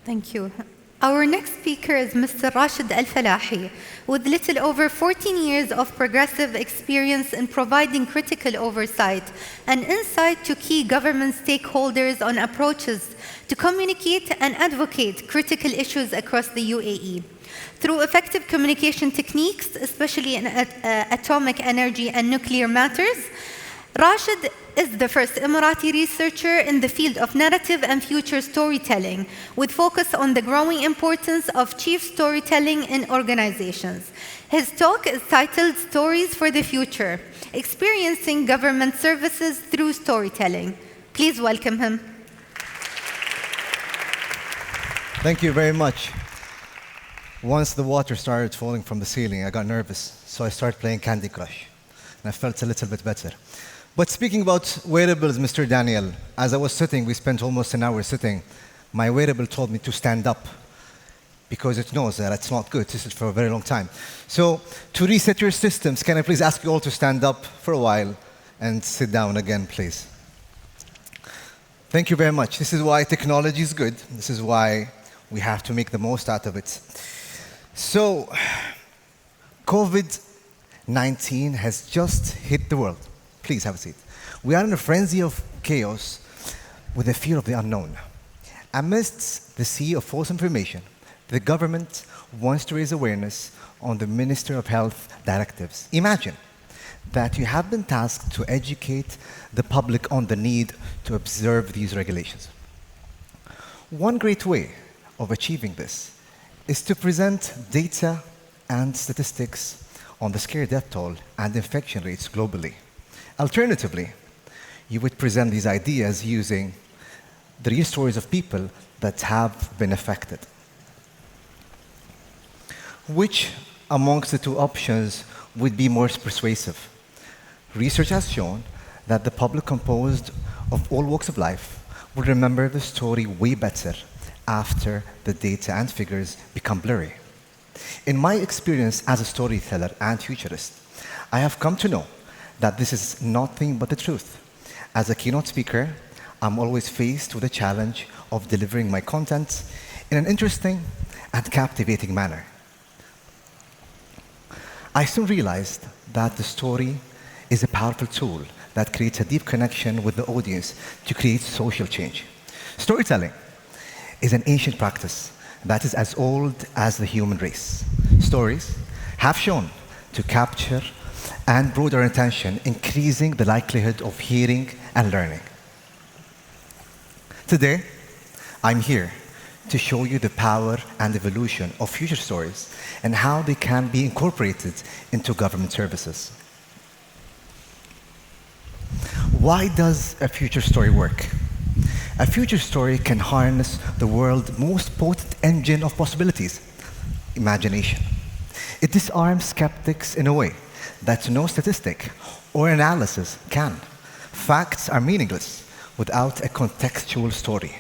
Thank you. Our next speaker is Mr. Rashed Al-Falahi, with little over 14 years of progressive experience in providing critical oversight and insight to key government stakeholders on approaches to communicate and advocate critical issues across the UAE. Through effective communication techniques, especially in atomic energy and nuclear matters, Rashed is the first Emirati researcher in the field of narrative and future storytelling, with focus on the growing importance of chief storytelling in organizations. His talk is titled Stories for the Future, Experiencing Government Services Through Storytelling. Please welcome him. Thank you very much. Once the water started falling from the ceiling, I got nervous, so I started playing Candy Crush, and I felt a little bit better. But speaking about wearables, Mr. Daniel, as I was sitting, we spent almost an hour sitting, my wearable told me to stand up because it knows that it's not good to sit for a very long time. So to reset your systems, can I please ask you all to stand up for a while and sit down again, please? Thank you very much. This is why technology is good. This is why we have to make the most out of it. So, COVID-19 has just hit the world. Please have a seat. We are in a frenzy of chaos with the fear of the unknown. Amidst the sea of false information, the government wants to raise awareness on the Minister of Health directives. Imagine that you have been tasked to educate the public on the need to observe these regulations. One great way of achieving this is to present data and statistics on the scare death toll and infection rates globally. Alternatively, you would present these ideas using the real stories of people that have been affected. Which amongst the two options would be more persuasive? Research has shown that the public composed of all walks of life will remember the story way better after the data and figures become blurry. In my experience as a storyteller and futurist, I have come to know that this is nothing but the truth. As a keynote speaker, I'm always faced with the challenge of delivering my content in an interesting and captivating manner. I soon realized that the story is a powerful tool that creates a deep connection with the audience to create social change. Storytelling is an ancient practice that is as old as the human race. Stories have shown to capture and broader attention, increasing the likelihood of hearing and learning. Today, I'm here to show you the power and evolution of future stories and how they can be incorporated into government services. Why does a future story work? A future story can harness the world's most potent engine of possibilities, imagination. It disarms skeptics in a way that no statistic or analysis can. Facts are meaningless without a contextual story.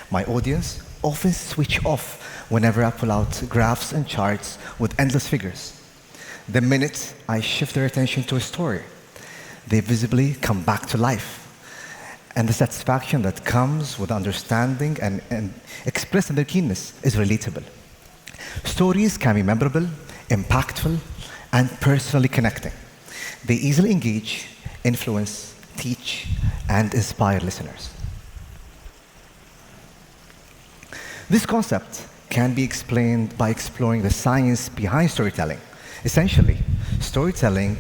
My audience often switch off whenever I pull out graphs and charts with endless figures. The minute I shift their attention to a story, they visibly come back to life. And the satisfaction that comes with understanding and expressed in their keenness is relatable. Stories can be memorable, impactful, and personally connecting. They easily engage, influence, teach, and inspire listeners. This concept can be explained by exploring the science behind storytelling. Essentially, storytelling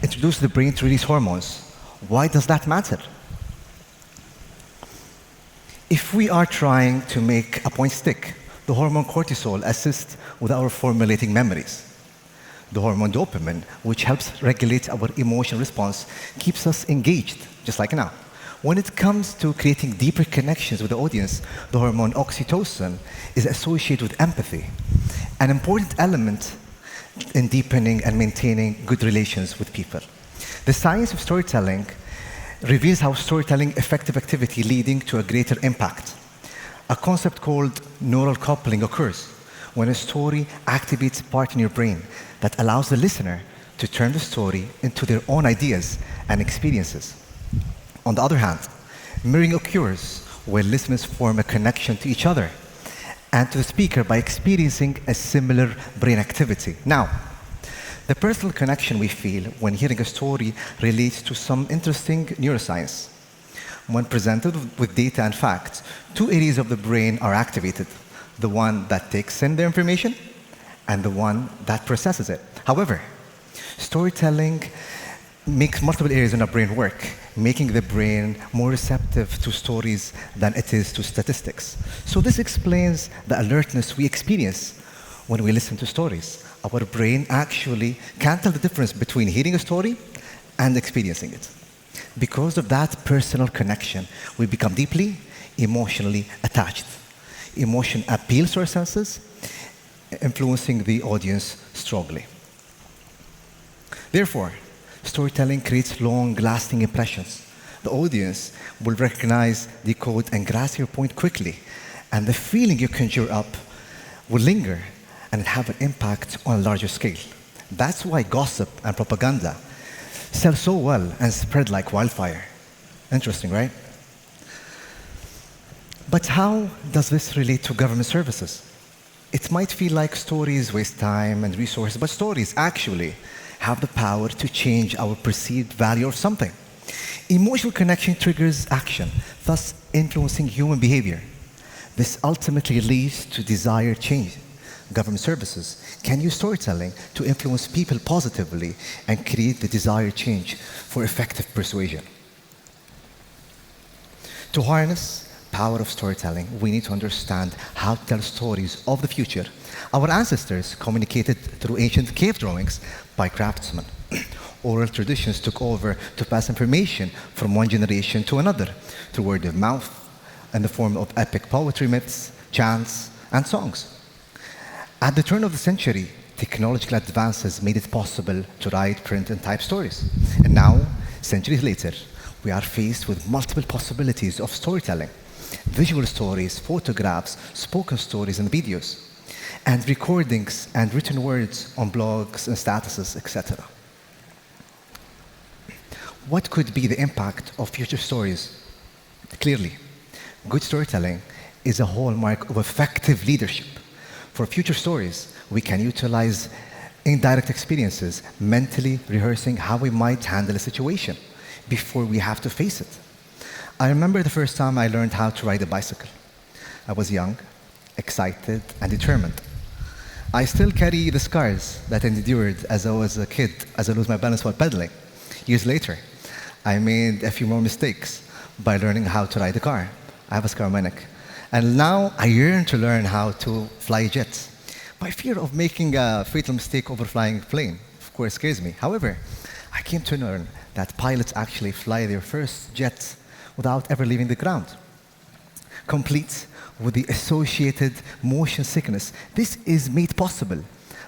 introduces the brain to release hormones. Why does that matter? If we are trying to make a point stick, the hormone cortisol assists with our formulating memories. The hormone dopamine, which helps regulate our emotional response, keeps us engaged, just like now. When it comes to creating deeper connections with the audience, the hormone oxytocin is associated with empathy, an important element in deepening and maintaining good relations with people. The science of storytelling reveals how storytelling effective activity leading to a greater impact. A concept called neural coupling occurs when a story activates part in your brain that allows the listener to turn the story into their own ideas and experiences. On the other hand, mirroring occurs where listeners form a connection to each other and to the speaker by experiencing a similar brain activity. Now, the personal connection we feel when hearing a story relates to some interesting neuroscience. When presented with data and facts, two areas of the brain are activated, the one that takes in the information and the one that processes it. However, storytelling makes multiple areas in our brain work, making the brain more receptive to stories than it is to statistics. So this explains the alertness we experience when we listen to stories. Our brain actually can't tell the difference between hearing a story and experiencing it. Because of that personal connection, we become deeply emotionally attached. Emotion appeals to our senses, influencing the audience strongly. Therefore, storytelling creates long-lasting impressions. The audience will recognize, decode, and grasp your point quickly, and the feeling you conjure up will linger and have an impact on a larger scale. That's why gossip and propaganda sell so well and spread like wildfire. Interesting, right? But how does this relate to government services? It might feel like stories waste time and resources, but stories actually have the power to change our perceived value of something. Emotional connection triggers action, thus influencing human behavior. This ultimately leads to desired change. Government services can use storytelling to influence people positively and create the desired change for effective persuasion. To harness the power of storytelling, we need to understand how to tell stories of the future. Our ancestors communicated through ancient cave drawings by craftsmen. Oral traditions took over to pass information from one generation to another through word of mouth in the form of epic poetry, myths, chants, and songs. At the turn of the century, technological advances made it possible to write, print, and type stories. And now, centuries later, we are faced with multiple possibilities of storytelling: visual stories, photographs, spoken stories, and videos, and recordings and written words on blogs and statuses, etc. What could be the impact of future stories? Clearly, good storytelling is a hallmark of effective leadership. For future stories, we can utilize indirect experiences, mentally rehearsing how we might handle a situation before we have to face it. I remember the first time I learned how to ride a bicycle. I was young, excited, and determined. I still carry the scars that I endured as I was a kid, as I lose my balance while pedaling. Years later, I made a few more mistakes by learning how to ride a car. I have a scar on my neck. And now I yearn to learn how to fly jets. My fear of making a fatal mistake over flying a plane, of course, scares me. However, I came to learn that pilots actually fly their first jets without ever leaving the ground, complete with the associated motion sickness. This is made possible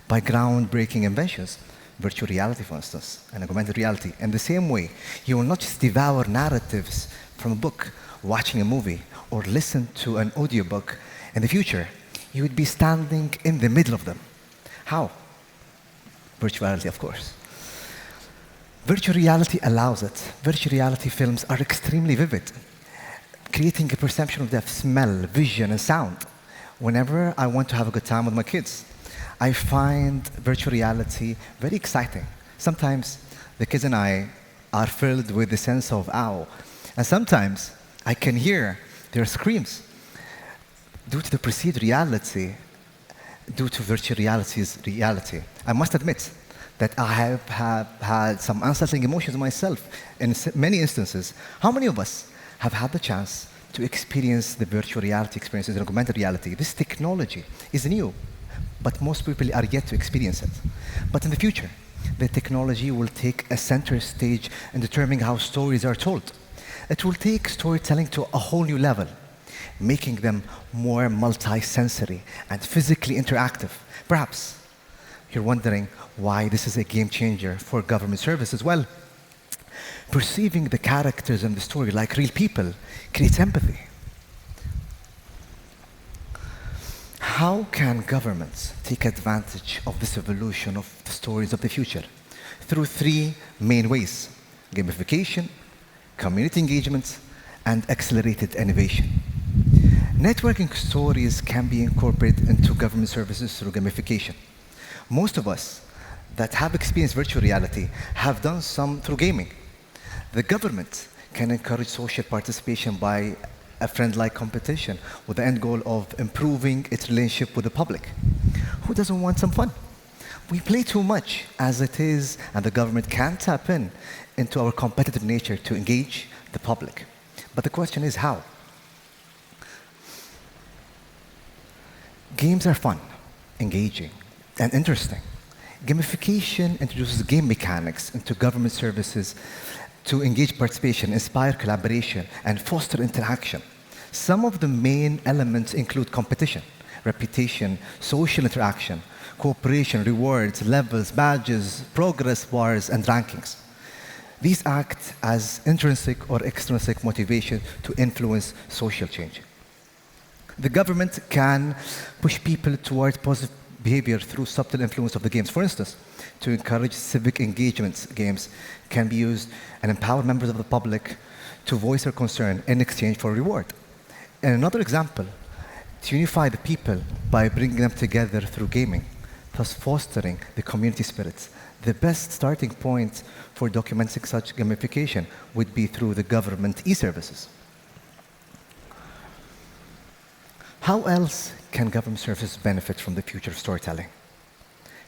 by groundbreaking inventions, virtual reality, for instance, and augmented reality. In the same way, you will not just devour narratives from a book, watching a movie, or listen to an audiobook. In the future, you would be standing in the middle of them. How? Virtual reality, of course. Virtual reality allows it. Virtual reality films are extremely vivid, creating a perception of depth, smell, vision, and sound. Whenever I want to have a good time with my kids, I find virtual reality very exciting. Sometimes the kids and I are filled with the sense of awe, and sometimes I can hear their screams due to the perceived reality, due to virtual reality's reality. I must admit that I have had some unsettling emotions myself in many instances. How many of us have had the chance to experience the virtual reality experiences in augmented reality? This technology is new, but most people are yet to experience it. But in the future, the technology will take a center stage in determining how stories are told. It will take storytelling to a whole new level, making them more multi-sensory and physically interactive. Perhaps you're wondering why this is a game changer for government services. Well, perceiving the characters in the story like real people creates empathy. How can governments take advantage of this evolution of the stories of the future? Through three main ways: gamification, community engagement, and accelerated innovation. Networking stories can be incorporated into government services through gamification. Most of us that have experienced virtual reality have done some through gaming. The government can encourage social participation by a friend-like competition with the end goal of improving its relationship with the public. Who doesn't want some fun? We play too much as it is, and the government can tap into our competitive nature to engage the public. But the question is how? Games are fun, engaging, and interesting. Gamification introduces game mechanics into government services to engage participation, inspire collaboration, and foster interaction. Some of the main elements include competition, reputation, social interaction, cooperation, rewards, levels, badges, progress bars, and rankings. These act as intrinsic or extrinsic motivation to influence social change. The government can push people towards positive behavior through subtle influence of the games. For instance, to encourage civic engagements, games can be used and empower members of the public to voice their concern in exchange for reward. And another example, to unify the people by bringing them together through gaming, thus fostering the community spirits. The best starting point for documenting such gamification would be through the government e-services. How else can government services benefit from the future of storytelling?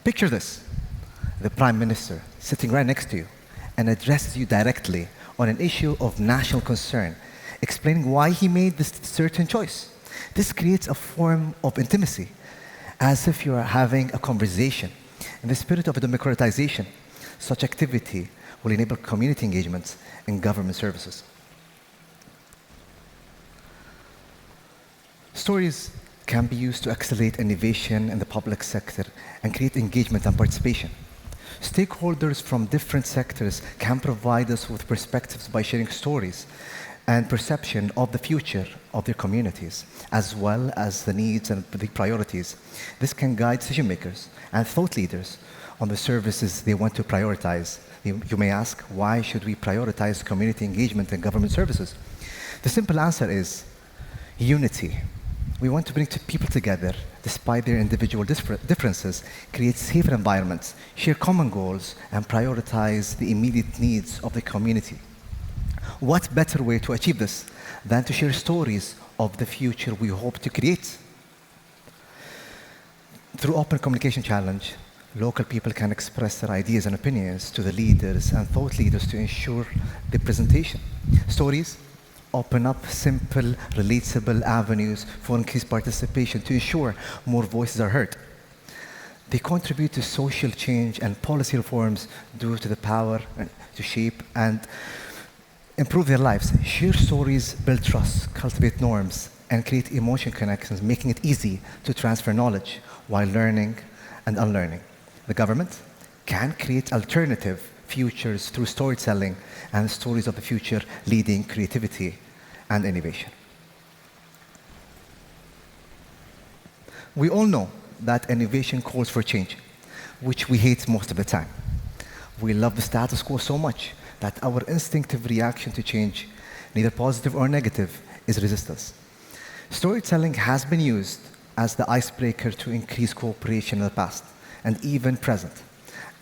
Picture this. The Prime Minister sitting right next to you and addresses you directly on an issue of national concern, explaining why he made this certain choice. This creates a form of intimacy, as if you are having a conversation. In the spirit of democratization, such activity will enable community engagement in government services. Stories can be used to accelerate innovation in the public sector and create engagement and participation. Stakeholders from different sectors can provide us with perspectives by sharing stories and perception of the future of their communities, as well as the needs and the priorities. This can guide decision makers and thought leaders on the services they want to prioritize. You may ask, why should we prioritize community engagement in government services? The simple answer is unity. We want to bring people together despite their individual differences, create safer environments, share common goals, and prioritize the immediate needs of the community. What better way to achieve this than to share stories of the future we hope to create? Through Open Communication Challenge, local people can express their ideas and opinions to the leaders and thought leaders to ensure the presentation. Stories open up simple, relatable avenues for increased participation to ensure more voices are heard. They contribute to social change and policy reforms due to the power to shape and improve their lives. Share stories build trust, cultivate norms, and create emotion connections, making it easy to transfer knowledge while learning and unlearning. The government can create alternative futures through storytelling and stories of the future leading creativity and innovation. We all know that innovation calls for change, which we hate most of the time. We love the status quo so much that our instinctive reaction to change, neither positive or negative, is resistance. Storytelling has been used as the icebreaker to increase cooperation in the past and even present.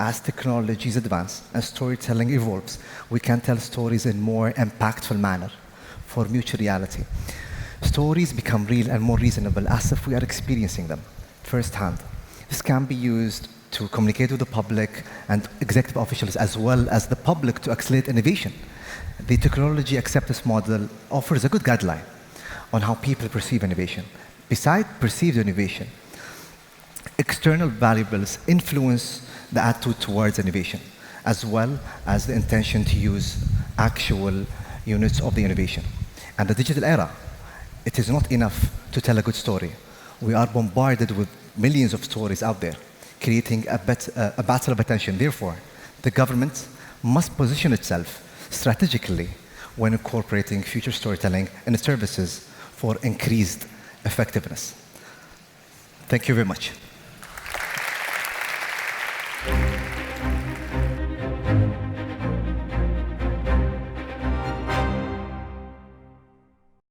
As technologies advance and storytelling evolves, we can tell stories in more impactful manner for mutual reality. Stories become real and more reasonable as if we are experiencing them firsthand. This can be used to communicate with the public and executive officials as well as the public to accelerate innovation. The technology acceptance model offers a good guideline on how people perceive innovation. Besides perceived innovation, external variables influence the attitude towards innovation, as well as the intention to use actual units of the innovation. And the digital era, it is not enough to tell a good story. We are bombarded with millions of stories out there, creating a battle of attention. Therefore, the government must position itself strategically when incorporating future storytelling in its services for increased effectiveness. Thank you very much.